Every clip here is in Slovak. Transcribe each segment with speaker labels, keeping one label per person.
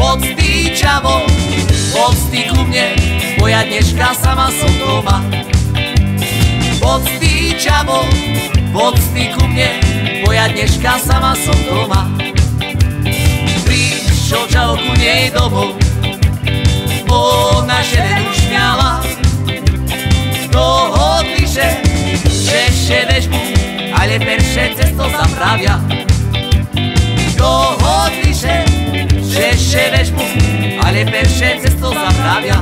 Speaker 1: Poctý čavo, poctý ku mne, bo ja dneška sama som doma. Poctý čavo, poctý ku mne, bo ja dneška sama som doma. Prišiel čavo ku nej domov, ona ženu šmiala. Dohodli, že vežmu, ale perše cesto zapravia. Dohodli, že vežmu, ale perše cesto zapravia.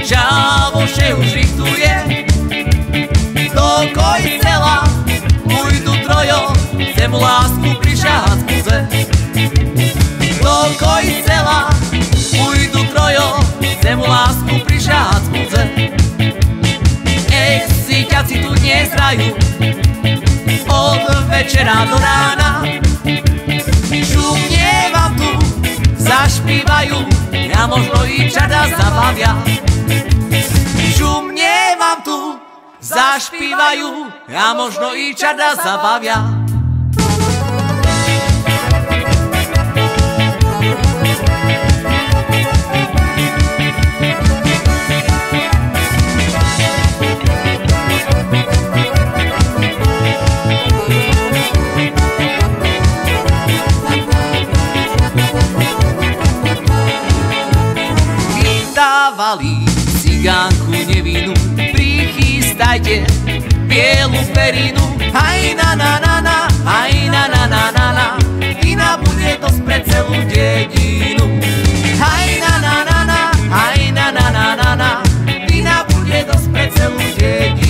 Speaker 1: Čavo še už richtuje, do kojcela pôjdu trojo, zemu lásku prišahať skúze. Do kojcela pôjdu trojo, zemu lásku prišahať skúze. Síťaci tu nezrajú, od večera do rána. Šumne vám tu zašpívajú, a možno i čada zabavia. Šumne vám tu zašpívajú, a možno i čada zabavia. Dávali cigánku nevinu, prichystajte bielu perinu. Haj na na na na, haj na na na na na, vína bude dosť pre celú dedinu. Haj na na na na, haj na na na na na, vína bude dosť pre celú dedinu.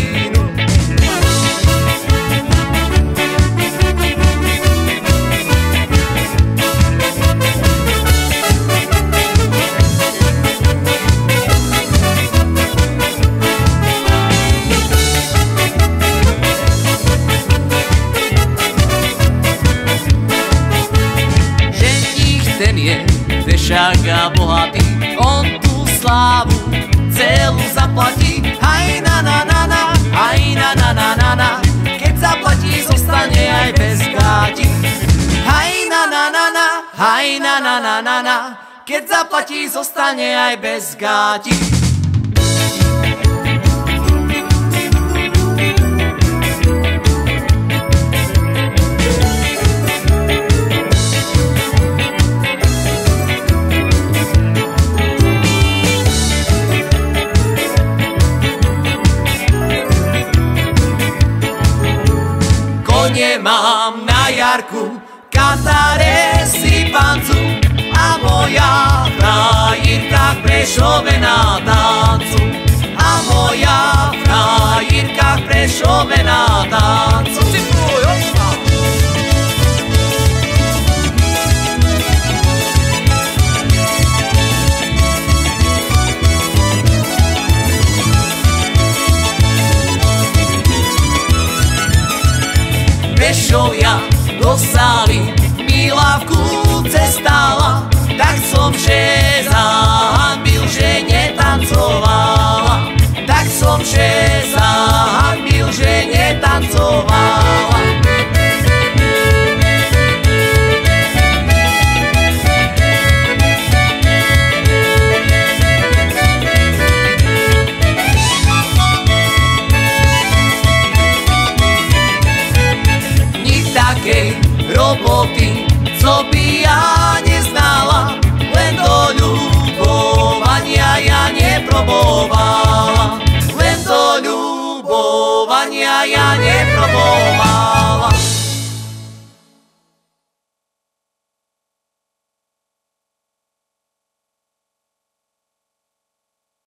Speaker 1: Však a bohatý, on tú slávu celú zaplatí. Haj na na na na, haj na na na na na, keď zaplatí, zostane aj bez gáti. Haj na na na na, haj na na na na na, keď zaplatí, zostane aj bez gáti. Nemám na jarku, Katare si pancu, a moja frajírka v Prešove na tancu. A moja frajírka v Prešove na tancu. Prešovia do sály mi lávku cestála, tak som že zahanbil, že netancovala. Tak som že zahanbil, že netancovala. Roboty, co by ja neznala, len do ľubovania ja neprobovala. Len do ľubovania ja neprobovala.